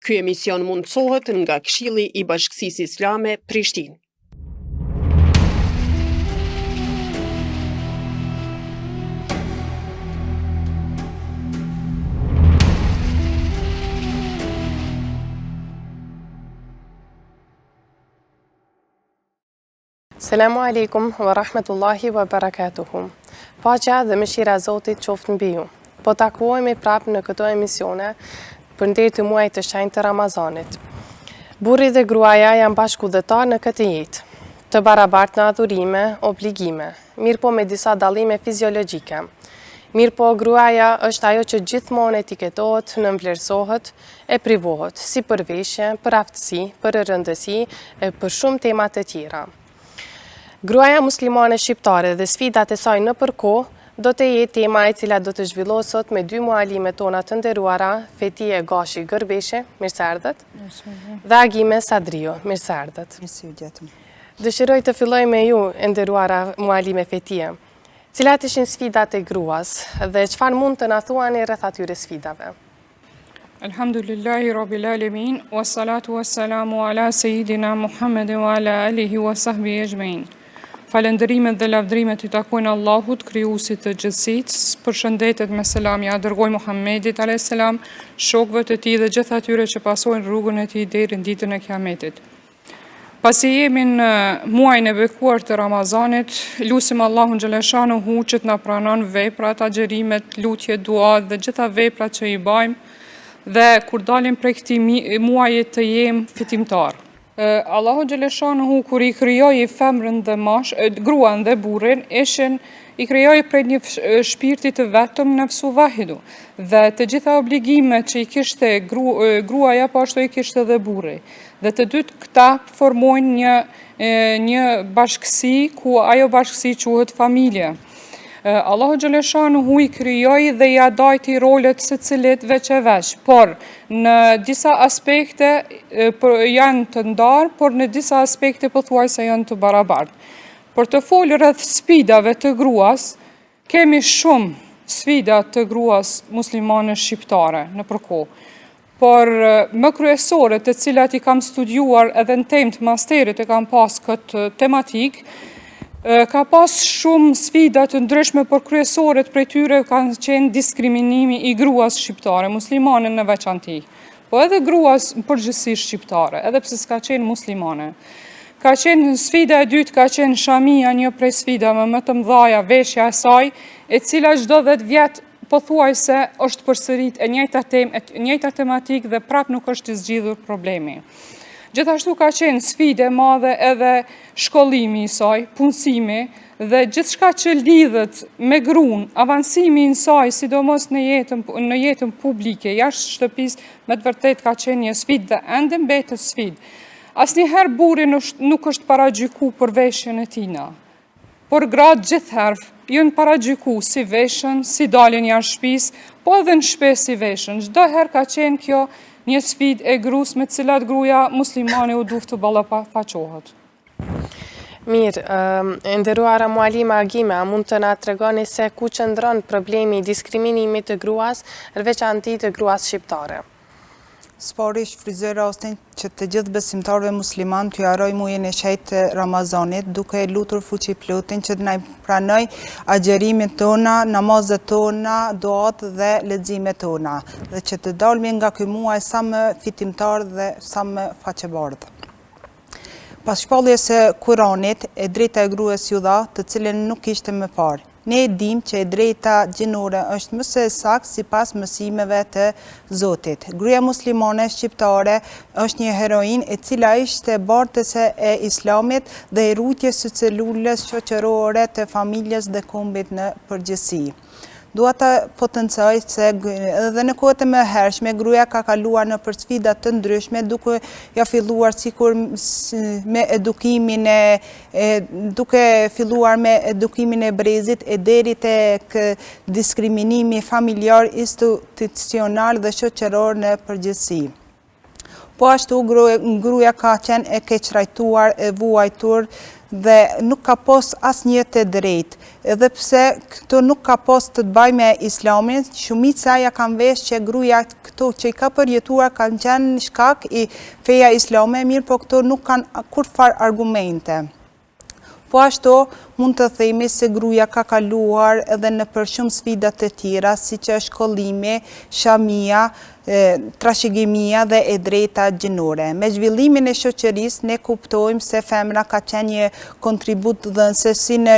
Ky emision mundësohet nga Këshilli i Bashkësisë Islame Prishtinë. Selamu alaikum wa rahmetullahi wa barakatuhu. Paqja dhe mëshira e Zotit qoftë mbi ju. Po takohemi prapë në këto emisione përndër të muajit të shenjtë të Ramazanit. Burri dhe gruaja janë bashkëudhëtar në këtë jetë, të barabartë në adhurime, obligime, mirë po me disa dallime fiziologjike. Mirë po gruaja është ajo që gjithmonë etiketohet, nënvlerësohet, e privohet, si për veshje, për aftësi, për rëndësi e për shumë tema të tjera. Gruaja muslimane shqiptare dhe sfidat e saj në përkohë do të jetë tema e cila do të zhvillohet sot me dy mualime tona të nderuara, Fetije Gashi Gërbeshe, mirë se erdhët, dhe Agime Sadrio, mirë se erdhët. Dëshiroj të filloj me ju, nderuara mualime Fetije. Cilat ishin sfidat e gruas dhe çfarë mund të na thuani rreth atyre sfidave? Alhamdulillahi Rabbil Alamin, wassalatu wassalamu ala Sayyidina Muhammed wa ala alihi wa sahbihi ejmain. Falënderimet dhe lavdrimet i takojnë Allahut, krijuesit të gjithësisë, përshëndetet me selam ja dërgoj Muhammedit a.s., shokëve të tij dhe gjithë atyre që pasojnë rrugën e tij deri në ditën e Kiametit. Pasi jemi në muajin e bekuar të Ramazanit, lutim Allahun xhaleshanuhu që të na pranon veprat, agjërimet, lutjet, duat dhe gjitha veprat që i bëjmë dhe kur dalim prej këtij muaji të jemi fitimtar. Allahu xhaleshanuhu kur i krijoi femrën dhe gruan dhe burrin, i krijoi prej një shpirti të vetëm nafsu wahidu dhe të gjitha obligimet që i kishte gruaja po ashtu i kishte dhe burri. Dhe të dytë këta formojnë një bashkësi ku ajo bashkësi quhet familje. Allahu xhaleshanuhu i krijoi dhe ja dajti rolet secilit veç e veç, por në disa aspekte janë të ndarë, por në disa aspekte pothuajse janë të barabartë. Por të folë rreth sfidave të gruas, kemi shumë sfida të gruas muslimane shqiptare në përkohë. Por më kryesore të cilat i kam studiuar edhe në temë të masterit e kam pas këtë tematik, ka pas shumë sfida të ndryshme, por kryesoret prej tyre kanë qenë diskriminimi i gruas shqiptare, muslimane në veçanti, po edhe gruas në përgjithësi shqiptare, edhe pse s'ka qenë muslimane. Ka qenë sfida e dytë, ka qenë shamia, një prej sfidave më të mëdha, veshja e saj, e cila çdo 10 vjet pothuajse është përsërit e njëjta temë, e njëjta tematik dhe prap nuk është i zgjidhur problemi. Gjithashtu ka qenë sfidë e madhe edhe shkollimi i saj, punësimi dhe gjithçka që lidhet me gruan, avancimi i saj, sidomos në jetën publike, jashtë shtëpisë, me të vërtetë ka qenë një sfidë dhe ende mbetet sfidë. Asnjëherë burri nuk është paragjykuar për veshjen e tina, por gratë gjithherë janë paragjykuar si veshën, si dalin jashtë shtëpisë, po edhe në shtëpi si veshën. Çdo herë ka qenë kjo një sfidë e gruas me cilat gruaja muslimane u duhet të ballafaqohet. Mirë, nderuara mualima Agime, a mund të na tregoni se ku qëndron problemi i diskriminimit të gruas, në veçanti të gruas shqiptare? Spari shfryzoj rastin që të gjithë besimtarëve musliman të jaroj muajin e shenjtë të Ramazanit, duke lutur fuqiplotin që të na pranoj agjërimet tona, namazet tona, duat dhe leximet tona, dhe që të dalmi nga ky muaj sa më fitimtar dhe sa më faqebardh. Pas shpalljes së Kuranit, e drejta e gruas ju dha, të cilën nuk ishte më parë. Ne e dim që e drejta gjinore është më së saktë sipas mësimeve të Zotit. Gruaja muslimane shqiptare është një heroinë e cila ishte bartëse e Islamit dhe e rrugës së celulës shoqërore të familjes dhe kombit në përgjithësi. Dua të potencoj se edhe në kohët e mëhershme gruaja ka kaluar në sfida të ndryshme, duke ja filluar sikur me edukimin e brezit e deri tek diskriminimi familjar, institucional dhe shoqëror në përgjithësi. Po ashtu gruaja ka qenë e keqtrajtuar, e vuajtur dhe nuk ka pas asnjë të drejtë. Edhe pse këto nuk ka pas të bëjë me Islamin, shumica ja kanë vesh që gruaja këto që i ka përjetuar kanë qenë në shkak i feja islame, mirë po këto nuk kanë kurfar argumente. Po ashtu mund të themi se gruaja ka kaluar edhe në për shumë sfidat të tjera, si që shkollimi, shamia, trashëgimia dhe e drejta gjinore. Me zhvillimin e shoqërisë ne kuptojmë se femra ka qenë një kontribut dhënëse si në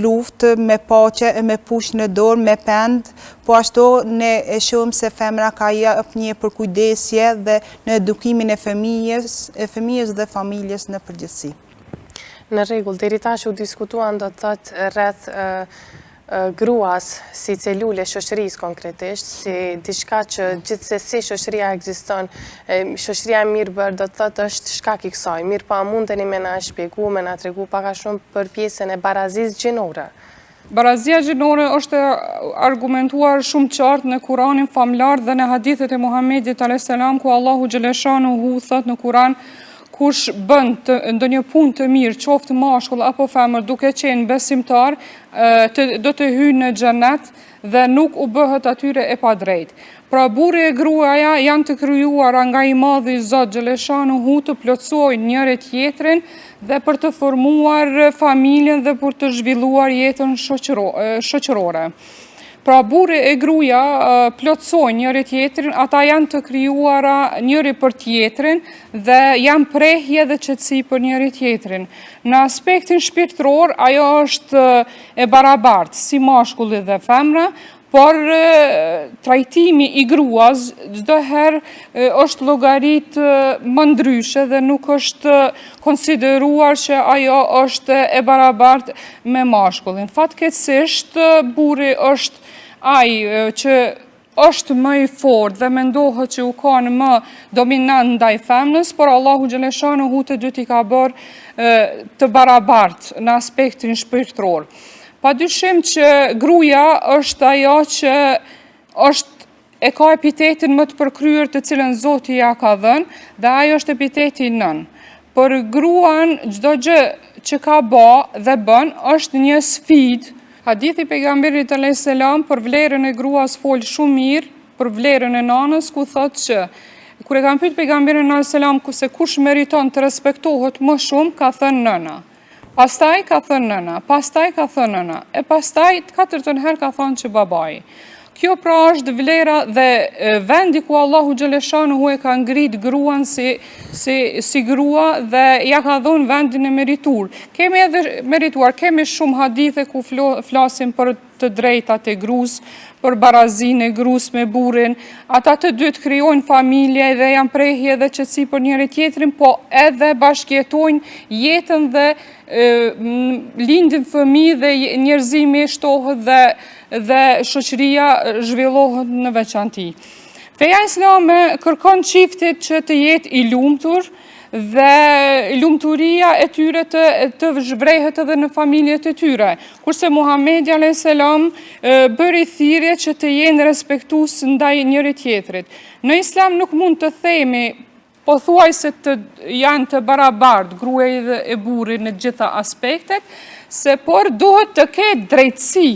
luftë me paqe, me push në dorë, me pend, po ashtu ne e shohim se femra ka jep një përkujdesje dhe në edukimin e fëmijës dhe familjes në përgjithësi. Në rregull, deri tash u diskutuan do të thotë rreth gruas si celule shoqërisë konkretisht, si diçka që gjithsesi shoqëria ekziston, shoqëria e mirë bërë do të thotë është shkak i kësaj. Mirë pa mundeni me na shpjegu, me na tregu pak a shumë për pjesën e barazisë gjinore. Barazia gjinore është argumentuar shumë qartë në Kuranin famlar dhe në hadithet e Muhamedit a.s. ku Allahu xhaleshanuhu thot në Kuran: kush bën ndonjë punë të mirë, qoftë mashkull apo femër, duke qenë besimtar, do të hyjë në xhenet dhe nuk u bëhet atyre e padrejtë. Pra burri e gruaja janë të krijuara nga i Madhi Zot xhaleshanuhu të plotësojnë njëri tjetrin dhe për të formuar familjen dhe për të zhvilluar jetën shoqërore. Pra burri e gruaja plotësojnë njëri tjetrin, ata janë të krijuara njëri për tjetrin dhe janë prehje dhe qetësi për njëri tjetrin. Në aspektin shpirtëror, ajo është e barabartë si mashkulli dhe femra, por trajtimi i gruas çdo herë është llogarit më ndryshe dhe nuk është konsideruar që ajo është e barabartë me mashkullin. Fatkeqësisht burri është ai që është më i fortë dhe mendohet që u ka në më dominant ndaj femnës, por Allahu xhaleshanuhu të dy i ka bërë të barabartë në aspektin shpirtëror. Padyshim që gruaja është ajo që e ka epitetin më të përkryer të cilën Zoti ja ka dhënë dhe ajo është epiteti nën. Për gruan çdo gjë që ka bë dhe bën është një sfidë. Hadithi pejgamberit a.s. për vlerën e gruas fol shumë mirë, për vlerën e nanës, ku thotë që kur e kanë pyet pejgamberin a.s. se kush meriton të respektohet më shumë, ka thënë nëna. Pastaj ka thënë nëna, pastaj ka thënë nëna, e pastaj 4 herë ka thënë që babai. Kjo pra është vlera dhe vendi ku Allahu xhaleshanuhu e ka ngrit gruan si grua dhe ja ka dhënë vendin e merituar. Kemi shumë hadithe ku flasim për të drejtat e gruas, për barazinë e gruas me burrin. Ata të dy të krijojnë familje dhe janë prehje dhe qetësi për njëri tjetrin, po edhe bashkëjetojnë jetën dhe lindin fëmijë dhe njerëzimi shtohet dhe shoqëria zhvillohet në veçanti. Feja islame kërkon çiftit që të jetë i lumtur dhe lumturia e tyre të zhvrehet edhe në familjet e tyre. Kurse Muhamedi a.s. bëri thirrje që të jenë respektues ndaj njëri tjetrit. Në Islam nuk mund të themi pothuajse janë të barabartë gruaja dhe e burri në gjitha aspektet, por duhet të ketë drejtësi.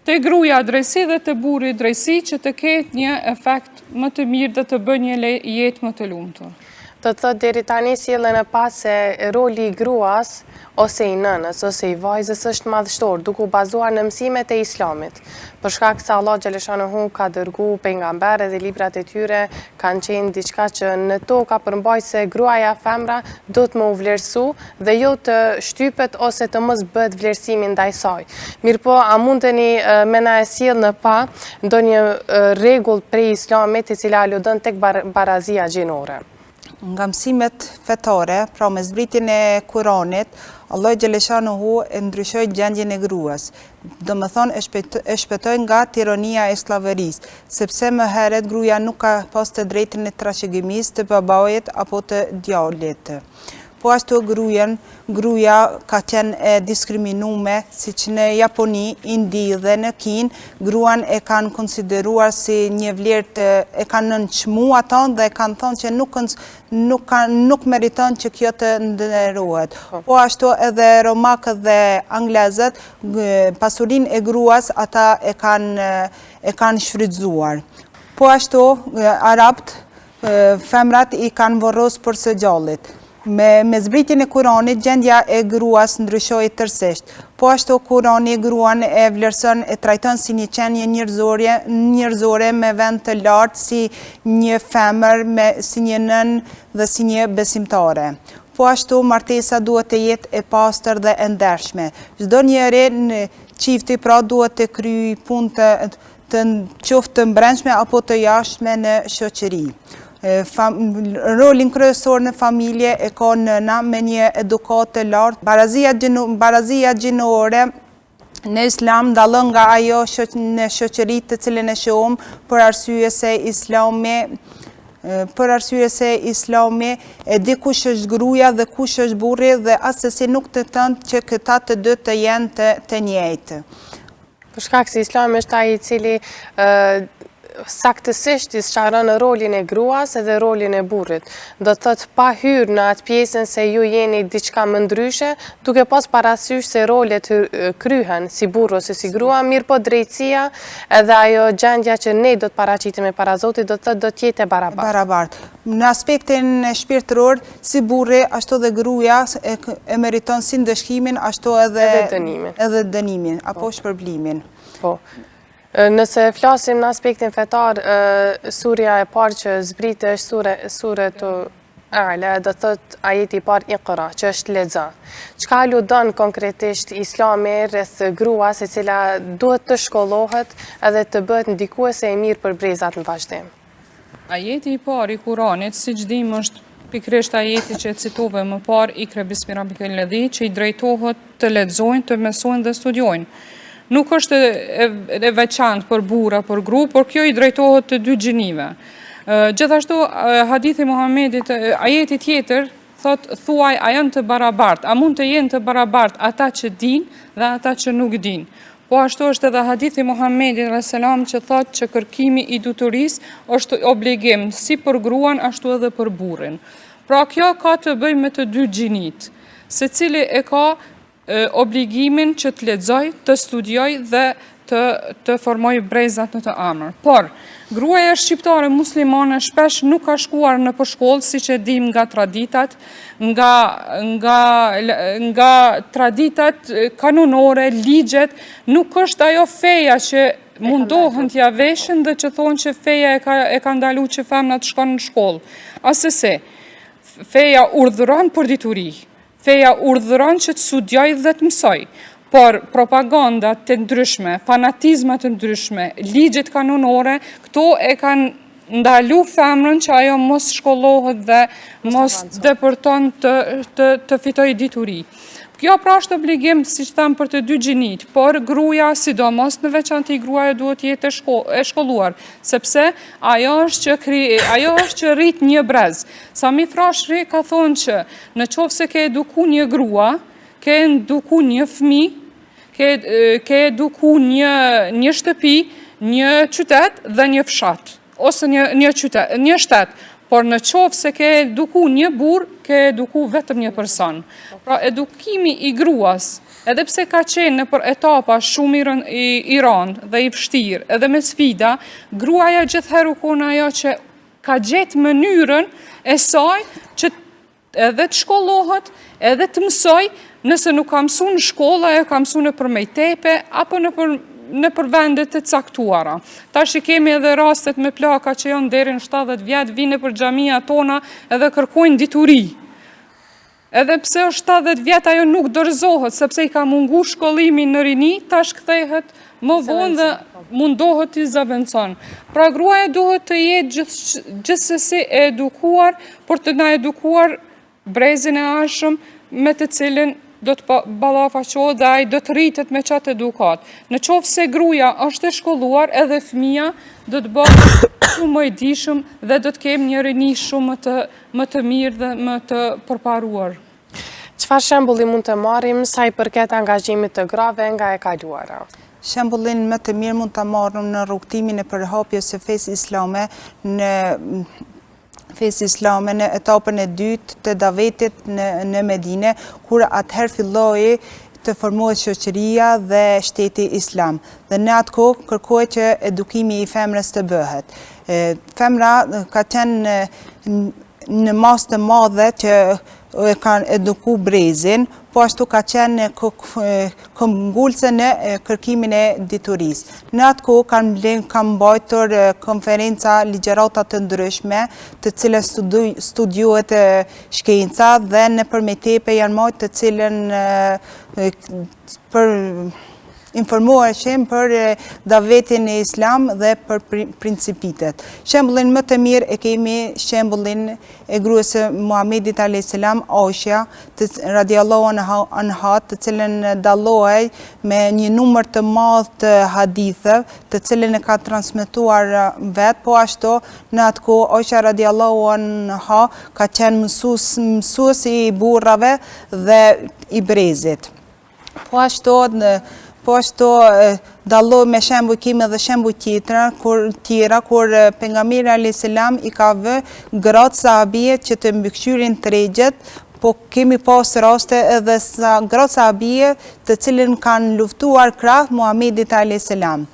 Të gruaja drejtësi dhe të burri drejtësi që të ketë një efekt më të mirë dhe të bëjë një jetë më të lumtur. Do të thotë deri tani sjellën e pas se roli i gruas ose i nënës ose i vajzës është madhështor, duke u bazuar në mësimet e Islamit. Për shkak se Allah xhaleshanuhu ka dërguar pejgamberë dhe librat e tyre kanë qenë diçka që në to ka përmbajtur se gruaja femra do të më u vlerësu dhe jo të shtypet ose të mos bëhet vlerësimi ndaj saj. Mirpo, a mundeni me na e sjell në pa ndonjë rregull prej Islamit e cila aludon tek barazia gjinore? Nga mësimet fetare, pra me zbritjen e Kuranit, Allah xhaleshanuhu e ndryshoi gjendjen e gruas. Domethënë e shpëtoi nga tirania e sllaverisë, sepse më herët gruaja nuk ka pas të drejtën e trashëgimisë të babait apo të djalit. Po po ashtu gruaja ka qenë e diskriminume, si që në Japoni, Indi dhe në Kinë, gruan e kanë konsideruar si një vlerë e kanë nënçmu ata dhe kanë thonë që nuk meriton që kjo të nderohet. Po ashtu edhe romakët dhe anglezët, pasurinë e gruas ata e kanë shfrytzuar. Po ashtu arabt, femrat i kanë vorros për së gjallit. Me zbritjen e Kuranit, gjendja e gruas ndryshoi tërësisht. Po ashtu Kurani gruan e vlerëson e trajton si një qenie njerëzore me vend të lartë, si një femër, si një nën dhe si një besimtare. Po ashtu martesa duhet të jetë e pastër dhe e ndershme. Çdo njeri në çifti pra duhet të kryejë punë të qoftë të brendshme apo të jashtme në shoqëri. Rolin kryesor në familje e ka nëna me një edukatë të lartë. Barazia gjinore në Islam dallon nga ajo në shoqëritë të cilën e shohim për arsye se Islami e di kush është gruaja dhe kush është burri dhe asesi nuk të thënë që këta të dy të jenë të njëjtë. Për shkak se Islami është ai i cili saktësisht i sqaron rolin e gruas edhe rolin e burrit. Do të thotë pa hyrë në atë pjesën se ju jeni diçka më ndryshe, duke pas parasysh se rolet kryhen si burr ose si grua, mirë po drejtësia edhe ajo gjendja që ne do të paraqitemi para Zotit do të thotë do të jetë e barabartë. Në aspektin shpirtëror, si burri, ashtu dhe gruaja e meriton si ndëshkimin, ashtu edhe dënimin apo shpërblimin. Po. Nëse flasim në aspektin fetar, surja e parë që zbritë është suratu A'la, do thot ajeti i parë Iqra, që është lexo. Çka aludon konkretisht Islami rreth gruas e cila duhet të shkollohet edhe të bëhet ndikuese e mirë për brezat në vazhdim? Ajeti i parë i Kuranit, siç dim, është pikërisht ajeti që e citove më parë, Ikra bismi rabbikal ladhi, që i drejtohet të lexojnë, të mësojnë dhe studiojnë. Nuk është e veçantë për burra, për gru, por kjo i drejtohet të dy gjinive. Gjithashtu, hadithi Muhamedit, ajeti tjetër, thot, thuaj, a janë të barabartë, a mund të jenë të barabartë ata që din dhe ata që nuk din. Po ashtu është edhe hadithi Muhamedit që thot që kërkimi i duturis është obligim si për gruan, ashtu edhe për burrin. Pra kjo ka të bëj me të dy gjinit, se cili e ka obligimin që të lexoj, të studioj dhe të formoj brezat në të amër. Por, gruaja shqiptare muslimane shpesh nuk ka shkuar në shkollë, siç e dim nga traditat, nga traditat kanonore, ligjet, nuk është ajo feja që mundohen t'ja veshin dhe që thonë që feja e ka ndalu që femnat shkon në shkollë. Asese, feja urdhëron për dituri. Feja urdhëron që të studioj dhe të mësoj, por propagandat të ndryshme, fanatizmat të ndryshme, ligjet kanonore, këto e kanë ndalu femrën që ajo mos shkollohet dhe mos depërton të fitoj dituri. Kjo pra është obligim, si që thamë, për të dy gjinit, por gruaja, sidomos në veçantë gruaja duhet jetë e shkolluar, sepse ajo është që rrit një brez. Sami Frashëri ka thonë që në qoftë se ke eduku një grua, ke eduku një fëmijë, ke eduku një shtëpi, një qytet dhe një fshat, ose një shtet. Por në qoftë se ke eduku një burr, ke eduku vetëm një person. Pra edukimi i gruas, edhe pse ka qenë në për etapa shumë i rëndë dhe i vështirë, edhe me sfida, gruaja gjithherë kon ajo që ka gjetë mënyrën e saj që edhe të shkollohet, edhe të mësoj, nëse nuk ka mësu në shkolla, e ka mësu në për mejtepe, apo në për vendet të caktuara. Tash i kemi edhe rastet me plaka që janë deri në 70 vjetë, vine për xhamia tona edhe kërkojnë dituri. Edhe pse është 70 vjetë ajo nuk dorëzohet, sepse i ka mungu shkollimin në rini, tash kthehet më vonë dhe mundohet t'i zëvendëson. Pra gruaja duhet të jetë gjithsesi e edukuar, por të na edukuar brezin e arshëm me të cilin do të ballafaqohet dhe ai do të rritet me qatë edukat. Në qoftë se gruaja është e shkolluar, edhe fëmia do të bëhet shumë më i dishëm dhe do të kemë një rini shumë më të mirë dhe më të përparuar. Çfarë shembulli mund të marrim sa i përket angazhimit të grave nga e kaluara? Shembullin më të mirë mund ta marrim në rrugtimin e përhapjes së fesë islame në etapën e dytë të davetit në Medine, kur atëherë filloi të formohet shoqëria dhe shteti islam. Dhe në atë kohë kërkohet që edukimi i femrës të bëhet. Femra ka qenë në masë të madhe që e kanë eduku brezin, po ashtu ka qenë këmbgulse në kërkimin e diturisë. Në atë kohë kanë mbajtur konferenca ligjërata të ndryshme, të cilën studiohet shkenca dhe nëpërmjet tepe janë marrë të cilën për informueshim për davetin e islam dhe për principitet. Shembullin më të mirë e kemi shembullin e gruas së Muhamedit a.s. Aisha, radiallahu anha, të cilën dallohej me një numër të madh të haditheve, të cilën e ka transmetuar vetë, po ashtu në atë kohë Aisha radiallahu anha ka qenë mësues i burrave dhe i brezit. Po ashtu dallohet me shembuj kemi edhe shembuj tjera kur pejgamberi alayhis salam i ka vënë gratë sahabie që të mbikëqyrin tregjet, po kemi pas raste edhe sa gratë sahabie të cilën kanë luftuar krah Muhamedit alayhis salam.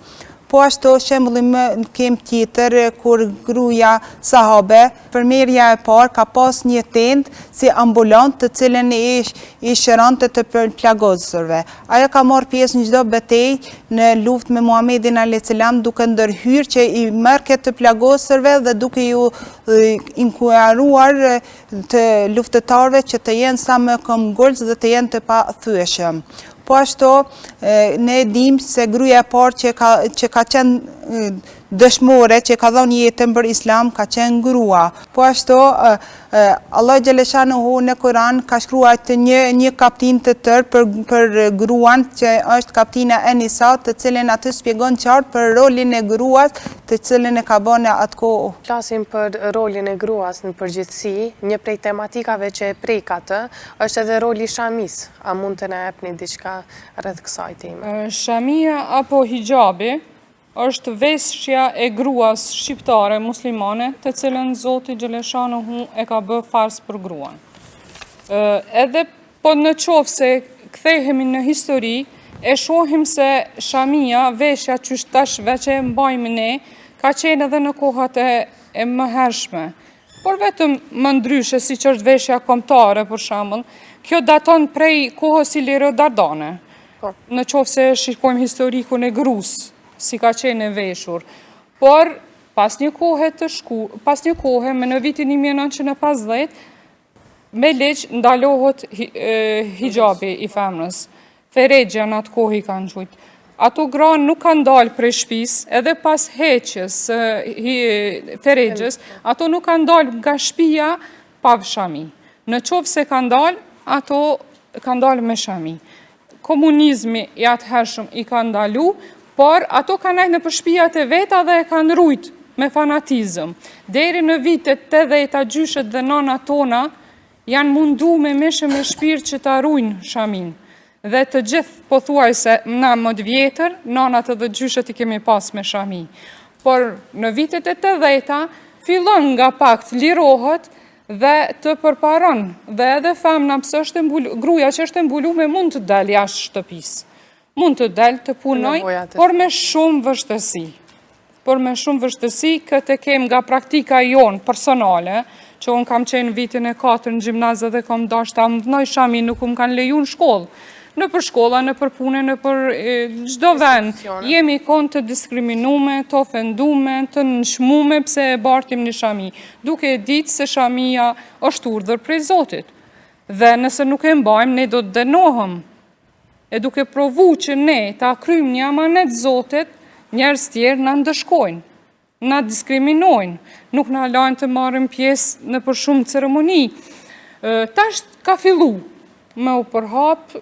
Po ashtu shembulli më kem tjetër kur gruaja sahabe, përmerja e parë ka pas një tent si ambulant të cilën i shërante të plagosurve. Ajo ka marrë pjesë në çdo betejë në luftë me Muhamedit alayhis salam duke ndërhyrë që i merr këtë plagosurve dhe duke ju inkurajuar të luftëtarëve që të jenë sa më këmbgulës dhe të jenë të pathyeshëm. Po ashtu, ne dim se gruaja e parë që ka qenë dëshmore, që ka dhënë jetën për islam, ka qenë grua. Po ashtu, Allah Gjeleshanuhu në Kur'an ka shkruar të një kaptin të tërë për gruan, që është kaptina e Nisa, të cilën aty shpjegon qartë për rolin e gruas, të cilën e ka bënë atë kohë. Flasim për rolin e gruas në përgjithësi, një prej tematikave që e prek atë, është edhe roli shamis. A mund të na jepni diçka rreth kësaj teme? Shamia apo hijabi është veshja e gruas shqiptare muslimane, të cilën Zoti Gjeleshanuhu e ka bë farz për gruan. Edhe po në qoftë se kthehemi në histori, e shohim se shamia, veshja që tash veç e mbajmë ne, ka qenë edhe në kohat e mëhershme. Por vetëm më ndryshe, si që është veshja kombëtare, për shembull, kjo daton prej kohës Iliro Dardane. Në qoftë se shikojmë historikun e grus, si ka qenë e veshur. Por, pas një kohe, me në vitin 1950, me ligj ndalohet hijabi i femrës. Feregja në atë kohë i kanë qujtë. Ato gra nuk kanë dalë prej shtëpisë, edhe pas heqjes feregjës, ato nuk kanë dalë nga shtëpia pa shami. Në qoftë se kanë dalë, ato kanë dalë me shami. Komunizmi i atëhershëm i ka ndalu, por ato kanë ardhur në shtëpiat e veta dhe e kanë rujt me fanatizëm. Deri në vitet 80 gjyshet dhe nënat tona janë mundu me meshë me shpirt që ta ruajnë shamin. Dhe të gjithë pothuajse na më të vjetër, nënat edhe gjyshet i kemi pas me shami. Por në vitet e 80 fillon nga pak të lirohet dhe të përparon. Dhe edhe femna gruaja që është mbuluar mund të dalë jashtë shtëpisë. Mund të dalë të punoj, por me shumë vështërsi. Këtë kem nga praktika jonë personale, që unë kam qenë vitin e 4 në gjimnazë dhe kam dashur ta ndnoj shamin, nuk më kanë leju në shkollë. Në për shkolla, në për pune, në për çdo vend, jemi konë të diskriminume, të ofendume, të nëshmume pse e bartim një shami, duke e ditë se shamia është urdhër prej Zotit. Dhe nëse nuk e mbajmë, ne do të dënohëm. E duke provu që ne ta kryjmë një amanet Zotit, njerëz tjerë na ndëshkojnë, na diskriminojnë, nuk na lajnë të marrim pjesë në për shumë ceremoni. Tash ka fillu me u përhap,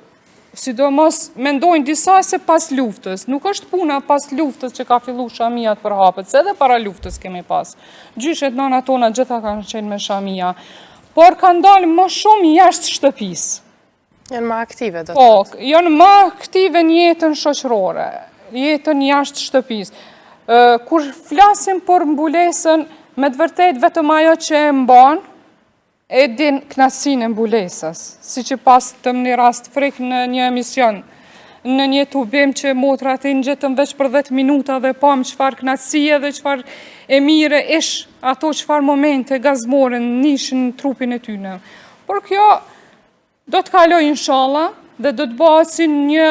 sidomos mendojnë disa se pas luftës. Nuk është puna pas luftës që ka fillu shamia të përhapet, se edhe para luftës kemi pas. Gjyshet nënat tona gjitha kanë qenë me shamia, por kanë dalë më shumë jashtë shtëpisë. Janë më aktive, do të Po, thotë. janë më aktive në jetën shoqërore, jetën jashtë shtëpisë. Kur flasim për mbulesën, me të vërtet vetëm ajo që e mban, e din knasinë e mbulesës. Si që pas të një rast frik në një emision, në një tubim që motrat e ngjetën veç për 10 minuta dhe pam çfarë knasie dhe çfarë e mire ish ato çfarë momente gazmore nishin në trupin e tyre. Por kjo do të kaloj inshallah dhe do të bëhet si një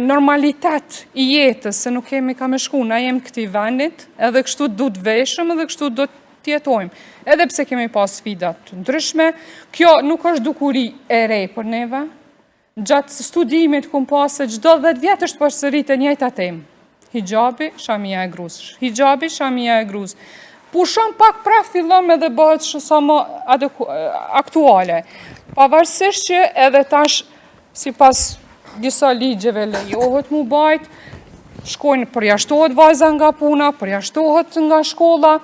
normalitet i jetës, se nuk kemi ka me shku, na jem këti vendit, edhe kështu du të veshëm, edhe kështu do të jetojmë. Edhe pse kemi pas sfidat të ndryshme, kjo nuk është dukuri e re për neve. Gjatë studimit kum pas se çdo 10 vjet është përsërit e njëjta temë. Hijabi, shamia e grus. Hijabi, shamia e grus. Pushon pak pra fillon edhe bëhet sa më aktuale. Pavarësisht që edhe tash sipas disa ligjeve lejohet mu bajt, shkojnë përjashtohet vajza nga puna, përjashtohet nga shkolla,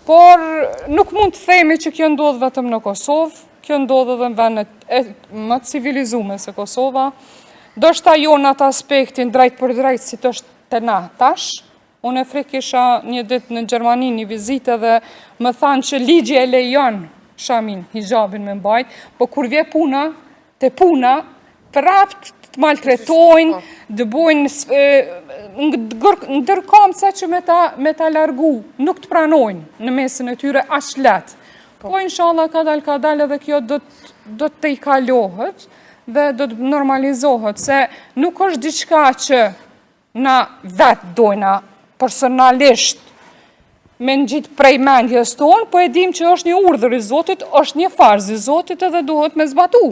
por nuk mund të themi që kjo ndodh vetëm në Kosovë, kjo ndodh edhe në vendet më të civilizume se Kosova. Do shta jo në atë aspektin drejt për drejt si të është të na tash. Unë e frik isha një ditë në Gjermani një vizitë dhe më thanë që ligji e lejon shamin, hijabin me mbajt, po kur vje puna, te puna, prapt të maltretojnë, të bojnë ndërkomca që me ta largu, nuk të pranojnë në mesin e tyre aq let. Po, inshallah, kadal edhe kjo do të i kalohet dhe do të normalizohet, se nuk është diçka që na vetë dojna personalisht me në gjitë prej mendjes tonë, po e dim që është një urdhër i Zotit, është një farz i Zotit edhe duhet me zbatu.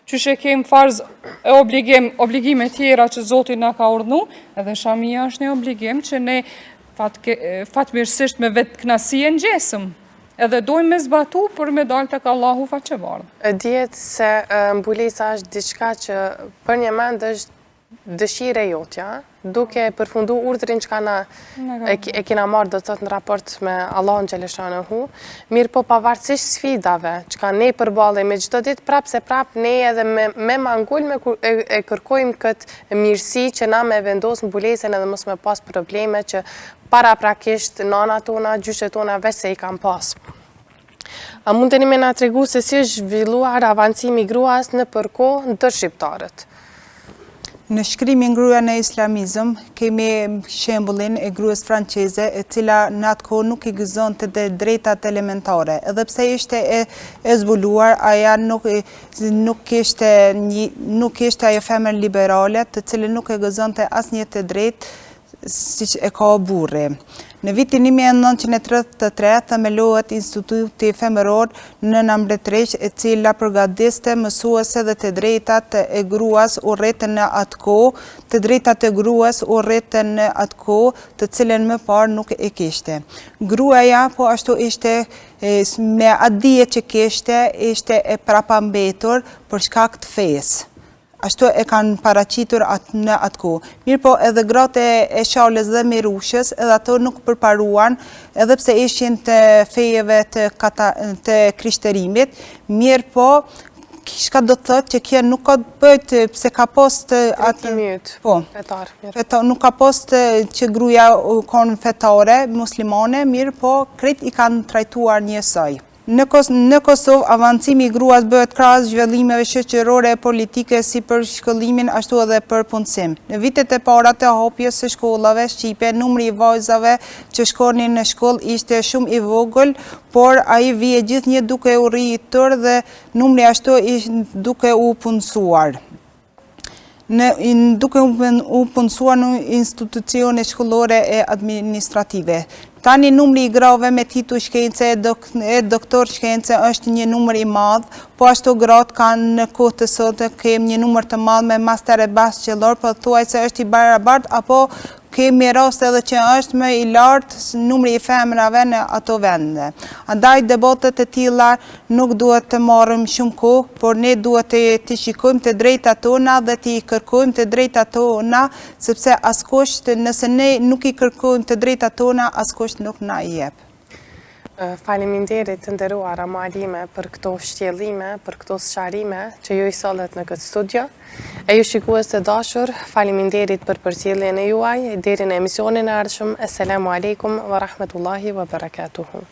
Qyshe kemë farz e obligime tjera që Zotit na ka urdhnu, edhe shamia është një obligim që ne fatmirësisht me vetë knasie në gjesëm. Edhe dojmë me zbatu për me dalë të ka Allahu faqevardhë. E djetë se mbulesa është diçka që për një mend është dëshire jotja, duke përfundu urdhrin që e kina marrë do të thotë në raport me Allahun Gjeleshanehu, mirë po pavarësisht sfidave që ka ne përballej me çdo ditë prap se prap ne edhe me mangull e kërkojmë këtë mirësi që na me vendos mbulesën edhe mos me pas probleme që para prakisht nana tona, gjyshet tona veç se i kam pas. A mundeni me na tregu se si është zhvilluar avancimi i gruas në përkohë ndër shqiptarët? Në shkrimin Gruaja në Islamizëm, kemi shembullin e gruas franceze, e cila në atë kohë nuk i gëzonte të drejtat elementare. Edhe pse ishte e zbuluar, aja nuk ishte ajo femër liberale, të cilën nuk e gëzonte asnjë të drejtë si që e ka burri. Në vitin 1933 themelohet Instituti Femëror në Mbretëresh, e cila përgatiste mësuese dhe të drejtat e gruas u rritën në atë kohë, të drejtat e gruas u rritën në atë kohë, të cilën më parë nuk e kishte. Gruaja po ashtu ishte me atë dije që kishte, ishte e prapambetur për shkak të fesë. Ashtu e kanë paraqitur në atë kohë. Mirë po edhe gratë e Sharles dhe Mirushës, edhe ato nuk përparuan, edhe pse ishin të fejeve të krishterimit, mirë po, shka do të thotë që kjo nuk ka të bëjt pse ka post nuk ka post që gruaja konë fetare, muslimane, mirë po, krejt i kanë trajtuar njësoj. Në Kosovë, avancimi i gruas bëhet krahas zhvillimeve shoqërore e politike si për shkollimin ashtu edhe për punësim. Në vitet e para të hapjes së shkollave shqipe, numri i vajzave që shkonin në shkollë ishte shumë i vogël, por ai vije gjithnjë duke u rritur dhe numri ashtu ishte duke u punësuar. Duke u punësuar në institucione shkollore e administrative. Tani numri i grave me titull shkence e doktor shkence është një numër i madh, po ashtu gratë kanë në kohë të sotë kemi një numër të madh me master e bachelor, po thuajse është i barabartë apo kemi raste edhe që është më i lartë numri i femrave në ato vende. Andaj debatet e tilla nuk duhet të marrim shumë kohë, por ne duhet të shikojmë të drejtat tona dhe të kërkojmë të drejtat tona, sepse askush nëse ne nuk i kërkojmë të drejtat tona, askush nuk na i jep. Faleminderit të nderuara Mualime për këto shtjellime, për këto sqarime që ju i sollet në këtë studio. E ju shikues të dashur, faleminderit për përcjelljen e juaj deri në emisionin e ardhshëm. Assalamu alaikum wa rahmatullahi wa barakatuhu.